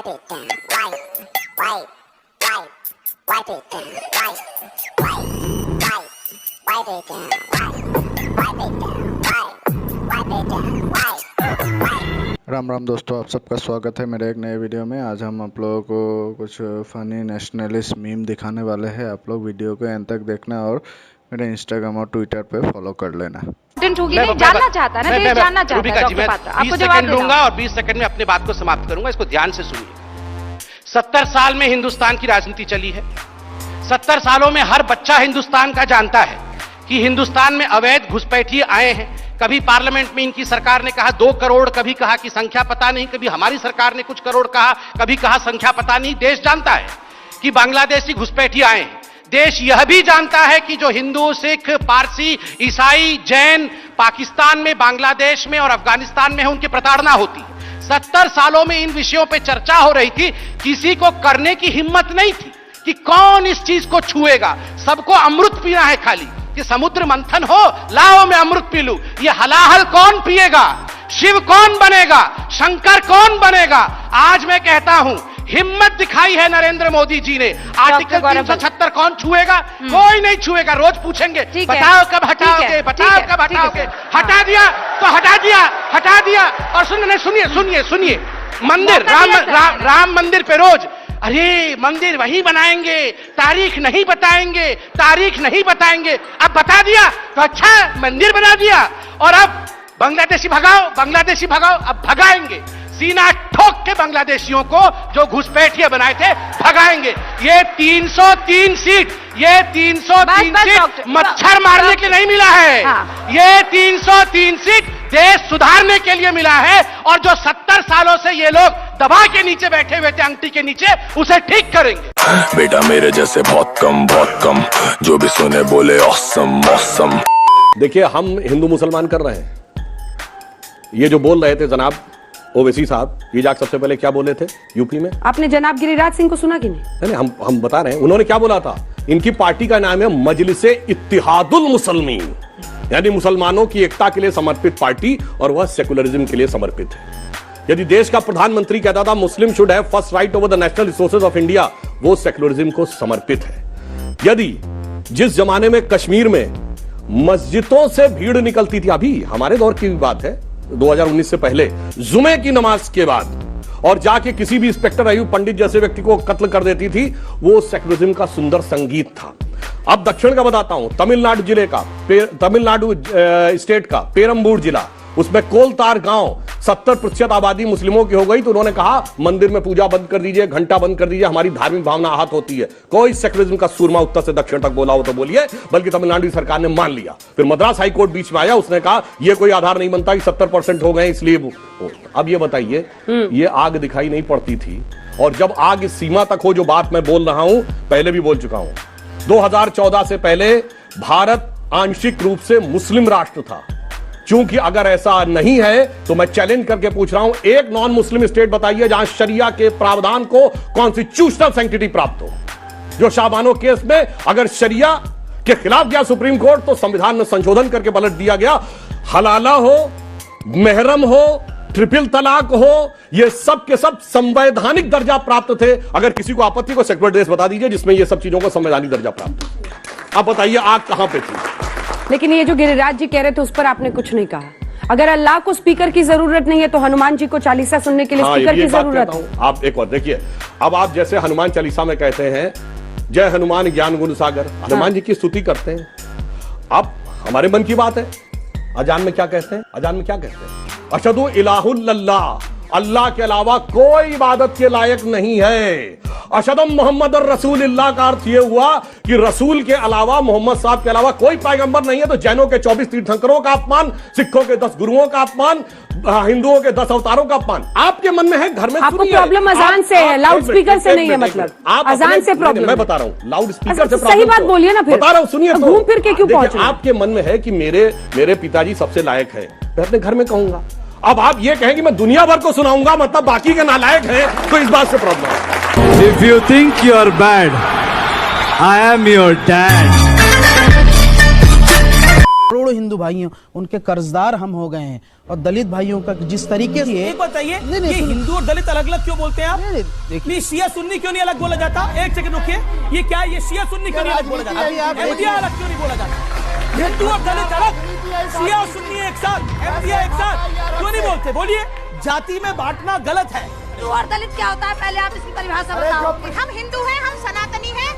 wipe it down, wipe it down, wipe it down, wipe it down, Ram Ram दोस्तों, आप सबका स्वागत है मेरे एक नए वीडियो में। आज हम आप लोगों को कुछ फ़नी नेशनलिस्ट मीम दिखाने वाले हैं। आप लोग वीडियो को एंड तक देखना और मेरे इंस्टाग्राम और ट्विटर पे फॉलो कर लेना। जानना चाहता है ना, देश जानना चाहता है डॉक्टर पात्रा, आपको जवाब दूंगा और 20 सेकंड में अपनी बात को समाप्त करूंगा। इसको ध्यान से सुनिए। 70 साल में हिंदुस्तान की राजनीति चली है। 70 सालों में हर बच्चा हिंदुस्तान का जानता है कि हिंदुस्तान में अवैध घुसपैठिए आए हैं। कभी पार्लियामेंट में इनकी सरकार ने कहा 2 करोड़, कभी कहा कि संख्या पता नहीं, कभी हमारी सरकार ने कुछ करोड़ कहा, कभी कहा संख्या पता नहीं। देश जानता है कि बांग्लादेशी घुसपैठिए आए हैं। देश यह भी जानता है कि जो हिंदू, सिख, पारसी, ईसाई, जैन पाकिस्तान में, बांग्लादेश में और अफगानिस्तान में है, उनकी प्रताड़ना होती। 70 सालों में इन विषयों पर चर्चा हो रही थी। किसी को करने की हिम्मत नहीं थी कि कौन इस चीज को छुएगा। सबको अमृत पीना है खाली, कि समुद्र मंथन हो, लाओ मैं अमृत पी लूं। ये हलाहल कौन पिएगा? शिव कौन बनेगा? शंकर कौन बनेगा? आज मैं कहता हूं, हिम्मत दिखाई है नरेंद्र मोदी जी ने। आर्टिकल 376 कौन छुएगा? कोई नहीं छुएगा। रोज पूछेंगे बताओ कब हटाओगे, बताओ कब हटाओगे। हटा दिया तो हटा दिया, हटा दिया। और सुनिए, मंदिर, राम मंदिर पे रोज अरे मंदिर वही बनाएंगे, तारीख नहीं बताएंगे। अब बता दिया तो अच्छा, मंदिर बना दिया। और अब बांग्लादेशी भगाओ, अब भगाएंगे। सीना ठोक के बांग्लादेशियों को जो घुसपैठिए बनाए थे भगाएंगे। ये 303 सीट मच्छर मारने के नहीं मिला है। ये 303 सीट देश सुधारने के लिए मिला है। और जो 70 सालों से ये लोग दबा के नीचे बैठे हुए थे, अंगठी के नीचे, उसे ठीक करेंगे। बेटा मेरे जैसे बहुत कम, जो भी सुने बोले ऑसम। देखिए, हम हिंदू मुसलमान कर रहे हैं। ये जो बोल रहे थे जनाब ओवैसी साहब, ये जाके सबसे पहले क्या बोले थे यूपी में? आपने जनाब गिरिराज सिंह को सुना कि नहीं? हम बता रहे हैं उन्होंने क्या बोला था। इनकी पार्टी का नाम है मजलिसे इत्तिहादुल मुसलमीन, यानी मुसलमानों की एकता के लिए समर्पित पार्टी, और वह सेकुलरिज्म के लिए समर्पित है। यदि देश का प्रधानमंत्री कहता था मुस्लिम should have first right over the national resources of India, वो सेकुलरिज्म को समर्पित है। यदि जिस जमाने में कश्मीर में मस्जिदों से भीड़ निकलती थी, अभी हमारे दौर की बात है, 2019 से पहले, जुमे की नमाज के बाद, और जाके किसी भी इंस्पेक्टर अयूब पंडित जैसे व्यक्ति को कत्ल कर देती थी, वो सेकुलरिज्म का सुंदर संगीत था। अब दक्षिण का बताता हूं, तमिलनाडु स्टेट का पेरम्बूर जिला, उसमें कोलतार गांव 70% आबादी मुस्लिमों की हो गई। तो उन्होंने कहा मंदिर में पूजा बंद कर दीजिए, घंटा बंद कर दीजिए, हमारी धार्मिक भावना आहत होती है। कोई सेकुलरिज्म का सूरमा उत्तर से दक्षिण तक बोला हो तो बोलिए, बल्कि तमिलनाडु की सरकार ने मान लिया। फिर मद्रास हाई कोर्ट बीच में आया, उसने कहा यह कोई आधार नहीं बनता कि 70% हो गए इसलिए। अब ये बताइए, ये आग दिखाई नहीं पड़ती थी। और जब आग इस सीमा तक हो, जो बात मैं बोल रहा हूं, पहले भी बोल चुका हूं, 2014 से पहले भारत आंशिक रूप से मुस्लिम राष्ट्र था। क्योंकि अगर ऐसा नहीं है तो मैं चैलेंज करके पूछ रहा हूं, एक नॉन मुस्लिम स्टेट बताइए जहां शरिया के प्रावधान को कॉन्स्टिट्यूशनल सैंक्टिटी प्राप्त हो। जो शाबानो केस में अगर शरिया के खिलाफ गया सुप्रीम कोर्ट, तो संविधान में संशोधन करके पलट दिया गया। हलाला हो, महरम हो, ट्रिपल तलाक हो, ये सब के सब संवैधानिक दर्जा प्राप्त थे। अगर किसी को आपत्ति, को सेक्युलर देश बता दीजिए जिसमें ये सब चीजों को संवैधानिक दर्जा प्राप्त। आप बताइए आग कहां पे थी? लेकिन ये जो गिरिराज जी कह रहे थे उस पर आपने कुछ नहीं कहा। अगर अल्लाह को स्पीकर की जरूरत नहीं है तो हनुमान जी को चालीसा सुनने के लिए स्पीकर की जरूरत है। आप एक बार देखिए, अब आप जैसे हनुमान चालीसा में कहते हैं जय हनुमान ज्ञान गुण सागर, हनुमान जी की स्तुति करते हैं। अब हमारे मन की बात है, अजान में क्या कहते हैं? अशहदु इलाहुल्लाह, अल्लाह के अलावा कोई इबादत के लायक नहीं है। अशहदु मोहम्मद रसूलुल्लाह का अर्थ यह हुआ कि रसूल के अलावा, मोहम्मद साहब के अलावा कोई पैगंबर नहीं है। तो जैनों के 24 तीर्थंकरों का अपमान, सिखों के 10 गुरुओं का अपमान, हिंदुओं के 10 अवतारों का अपमान आपके मन में है। घर में आपको प्रॉब्लम अजान से है, लाउड स्पीकर से नहीं है। मतलब अजान से प्रॉब्लम, मैं बता रहा हूं, लाउड स्पीकर से सही बात बोलिए ना। फिर बता रहा हूं, सुनिए। घूम फिर के क्यों पहुंच रहे हैं? आपके मन में है कि मेरे पिताजी सबसे लायक है, मैं अपने घर में कहूंगा। अब आप ये कहें कि मैं दुनिया भर को सुनाऊंगा, मतलब बाकी के नालायक हैं, तो इस बात से प्रॉब्लम है। If you think you are bad, I am your dad. Crore करोड़ों हिंदू भाइयों उनके कर्जदार हम हो गए हैं। और दलित भाइयों का जिस तरीके से एक बताइए, ये हिंदू और दलित अलग अलग क्यों बोलते हैं आप? नहीं, शिया सुन्नी क्यों नहीं अलग बोला जाता? एक सेकंड रुकिए, ये क्या है? ये शिया सुन्नी क्यों नहीं अलग बोला जाता? एमडीआई अलग क्यों नहीं बोला जाता? हिंदू और दलित अलग, शिया और सुन्नी एक साथ, एमडीआई एक साथ क्यों नहीं बोलते? बोलिए, जाति में बांटना गलत है। हिंदू और दलित क्या होता है, पहले आप इसकी परिभाषा बताओ। हम हिंदू हैं, हम सनातनी हैं,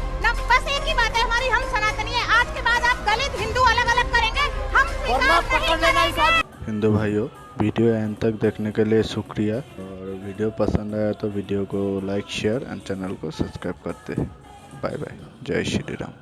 बस एक ही बात है हमारी, हम सनातनी हैं। आज के बाद आप दलित हिंदू अलग अलग करेंगे, हम स्वीकार नहीं करेंगे। हिंदू भाइयों, वीडियो एंड तक देखने के लिए शुक्रिया। और वीडियो पसंद आया तो वीडियो को लाइक शेयर एंड चैनल को सब्सक्राइब करते हैं। बाय बाय, जय श्री राम।